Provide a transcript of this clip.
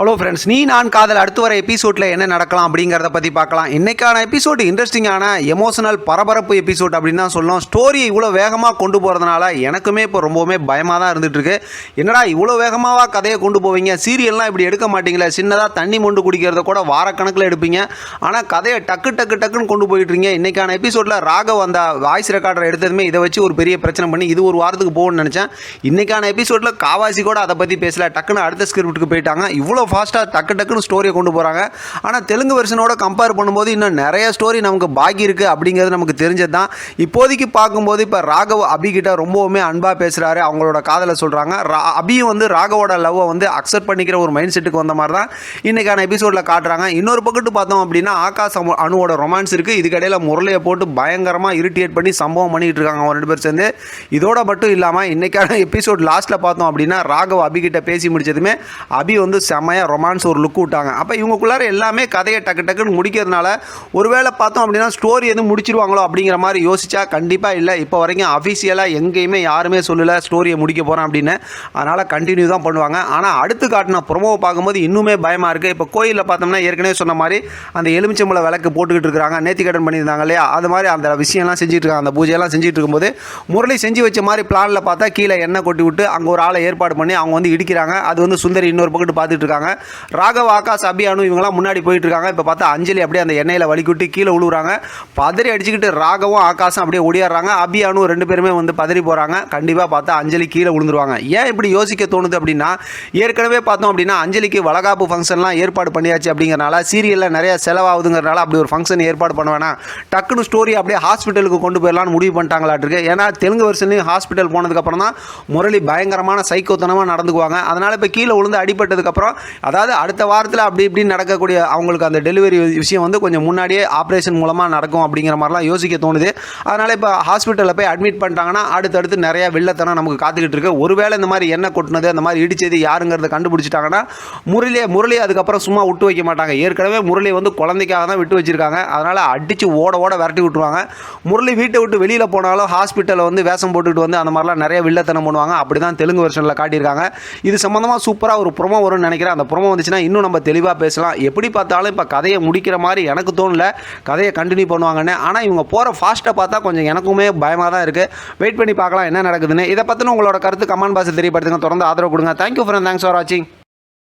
Hello friends, நீ நான் காதல் அடுத்து வர எபிசோடில் என்ன நடக்கலாம் அப்படிங்கிறத பற்றி பார்க்கலாம். இன்றைக்கான எபிசோடு இன்ட்ரெஸ்டிங்கான எமோஷனல் பரபரப்பு எபிசோட் அப்படின்னு தான் சொல்லணும். ஸ்டோரி இவ்வளோ வேகமாக கொண்டு போகிறதுனால எனக்குமே இப்போ ரொம்பவுமே பயமாக தான் இருந்துகிட்ருக்கு. என்னடா இவ்வளோ வேகமாக கதையை கொண்டு போவீங்க, சீரியல்லாம் இப்படி எடுக்க மாட்டீங்களே, சின்னதாக தண்ணி மொண்டு குடிக்கிறத கூட வாரக்கணக்கில் எடுப்பீங்க, ஆனால் கதையை டக்குன்னு கொண்டு போயிட்டுருங்க. இன்றைக்கான எபிசோடில் ராகவ் அந்த வாய்ஸ் ரெக்கார்டர் எடுத்ததுமே இதை வச்சு ஒரு பெரிய பிரச்சனை பண்ணி இது ஒரு வாரத்துக்கு போகணும்னு நினச்சேன். இன்றைக்கான எபிசோடில் காவாசி கூட அதை பற்றி பேசல, டக்குன்னு அடுத்த ஸ்கிரிப்டுக்கு போயிட்டாங்க. இவ்வளோ ஃபாஸ்ட்டாக டக்குன்னு ஸ்டோரியை கொண்டு போகிறாங்க. ஆனால் தெலுங்கு வெர்ஷனோட கம்பேர் பண்ணும்போது இன்னும் நிறைய ஸ்டோரி நமக்கு பாக்கி இருக்குது அப்படிங்கிறது நமக்கு தெரிஞ்சது தான். இப்போதைக்கு பார்க்கும்போது இப்போ ராகவ் அபிகிட்ட ரொம்பவுமே அன்பாக பேசுகிறாரு, அவங்களோட காதலை சொல்கிறாங்க. அபியும் வந்து ராகவோட லவ்வை வந்து அக்செப்ட் பண்ணிக்கிற ஒரு மைண்ட் செட்டுக்கு வந்த மாதிரி தான் இன்றைக்கான எபிசோடில் காட்டுறாங்க. இன்னொரு பக்கத்து பார்த்தோம் அப்படின்னா ஆகாஷ் அனுவோட ரொமான்ஸ் இருக்குது. இதுக்கடையில் முரளியை போட்டு பயங்கரமாக இரிட்டேட் பண்ணி சம்பவம் பண்ணிகிட்டு இருக்காங்க அவங்க ரெண்டு பேர் சேர்ந்து. இதோட மட்டும் இல்லாமல் இன்றைக்கான எபிசோட் லாஸ்ட்டில் பார்த்தோம் அப்படின்னா ராகவ் அபிகிட்ட பேசி முடிச்சதுமே அபி வந்து செம்மையாக ரொமான்ஸ் ஒரு லுக் விட்டாங்க. அப்போ இவங்களுக்குள்ளார எல்லாமே கதையை டக்குன்னு முடிக்கிறதுனால ஒருவேளை பார்த்தோம் அப்படின்னா ஸ்டோரி எதுவும் முடிச்சிருவாங்களோ அப்படிங்கிற மாதிரி யோசிச்சா கண்டிப்பாக இல்லை. இப்போ வரைக்கும் அஃபிஷியலாக எங்கேயுமே யாருமே சொல்லலை ஸ்டோரியை முடிக்க போகிறேன் அப்படின்னு. அதனால் கண்டினியூ தான் பண்ணுவாங்க. ஆனால் அடுத்து காட்டின ப்ரொமோவை பார்க்கும்போது இன்னுமே பயமாக இருக்குது. இப்போ கோயிலில் பார்த்தோம்னா ஏற்கனவே சொன்ன மாதிரி அந்த எலுமிச்சம்பழ விளக்கு போட்டுக்கிட்டு இருக்கிறாங்க, நேர்த்திக்கடன் பண்ணியிருந்தாங்க இல்லையா, அது மாதிரி அந்த விஷயம்லாம் செஞ்சுட்டு இருக்காங்க. அந்த பூஜையெல்லாம் செஞ்சுட்டு இருக்கும்போது முரளி செஞ்சு வச்ச மாதிரி பிளானில் பார்த்தா கீழே எண்ணெய் கொட்டி விட்டு அங்கே ஒரு ஆளை ஏற்பாடு பண்ணி அவங்க வந்து இடிக்கிறாங்க. அது வந்து சுந்தரி இன்னொரு பக்கத்து பார்த்துட்டு இருக்காங்க. ராகவ், ஆகாஷ், அபி, அனு இவங்களாம் முன்னாடி போயிட்டு இருக்காங்க. இப்போ பார்த்தா அஞ்சலி அப்படியே அந்த எண்ணெயில் வலிக்கிட்டு கீழே விழுவுறாங்க. பதறி அடிச்சுக்கிட்டு ராகவும் ஆகாஷும் அப்படியே ஓடியாடுறாங்க. அபி, அனு ரெண்டு பேருமே வந்து பதறி போகிறாங்க. கண்டிப்பாக பார்த்தா அஞ்சலி கீழே விழுந்துருவாங்க. ஏன் இப்படி யோசிக்க தோணுது அப்படின்னா, ஏற்கனவே பார்த்தோம் அப்படின்னா அஞ்சலிக்கு வளகாப்பு ஃபங்க்ஷன்லாம் ஏற்பாடு பண்ணியாச்சு அப்படிங்கிறனால சீரியலில் நிறைய செலவாகுதுங்கிறனால அப்படி ஒரு ஃபங்க்ஷன் ஏற்பாடு பண்ண வேணாம், டக்குன்னு ஸ்டோரி அப்படியே ஹாஸ்பிட்டலுக்கு கொண்டு போயிடலான்னு முடிவு பண்ணிட்டாங்களாட்டிருக்கு. ஏன்னா தெலுங்கு வருஷன்லையும் ஹாஸ்பிட்டல் போனதுக்கப்புறம் தான் முரளி பயங்கரமான சைக்கோத்தனமாக நடந்துக்குவாங்க. அதனால் இப்போ கீழே விழுந்து அடிபட்டதுக்கப்புறம், அதாவது அடுத்த வாரத்தில் அப்படி இப்படி நடக்கக்கூடிய அவங்களுக்கு அந்த டெலிவரி விஷயம் வந்து கொஞ்சம் முன்னாடியே ஆப்ரேஷன் மூலமாக நடக்கும் அப்படிங்கிற மாதிரிலாம் யோசிக்க தோணுது. அதனால் இப்போ ஹாஸ்பிட்டலில் போய் அட்மிட் பண்ணிட்டாங்கன்னா அடுத்தடுத்து நிறையா வில்லத்தனம் நமக்கு காத்துக்கிட்டு இருக்கு. ஒருவேளை இந்த மாதிரி எண்ணெய் கொட்டினது அந்த மாதிரி இடிச்சது யாருங்கிறத கண்டுபிடிச்சிட்டாங்கன்னா முரளி அதுக்கப்புறம் சும்மா விட்டு வைக்க மாட்டாங்க. ஏற்கனவே முரளி வந்து குழந்தைக்காக தான் விட்டு வச்சிருக்காங்க. அதனால் அடித்து ஓட விரட்டி விட்டுருவாங்க. முரளி வீட்டை விட்டு வெளியில் போனாலும் ஹாஸ்பிட்டலில் வந்து வேஷம் போட்டுக்கிட்டு வந்து அந்த மாதிரிலாம் நிறைய வில்லத்தனம் பண்ணுவாங்க. அப்படி தான் தெலுங்கு வெர்ஷனில் காட்டியிருக்காங்க. இது சம்மந்தமாக சூப்பராக ஒரு ப்ரோமோ வரும்னு நினைக்கிறேன். அந்த ப்ரோமோ வந்துச்சுன்னா இன்னும் நம்ம தெளிவாக பேசலாம். எப்படி பார்த்தாலும் இப்போ கதையை முடிக்கிற மாதிரி எனக்கு தோணல, கதையை கண்டினியூ பண்ணுவாங்கன்னு. ஆனால் இவங்க போகிற ஃபாஸ்ட்டை பார்த்தா கொஞ்சம் எனக்குமே பயமாக தான் இருக்குது. வெயிட் பண்ணி பார்க்கலாம் என்ன நடக்குதுன்னு. இதை பற்றின உங்களோட கருத்து கமெண்ட் பாக்ஸில் தெரியப்படுத்துங்க. தொடர்ந்து ஆதரவு கொடுங்க. தேங்க்யூ ஃப்ரெண்ட், தேங்க்ஸ் ஃபார் வாட்சிங்.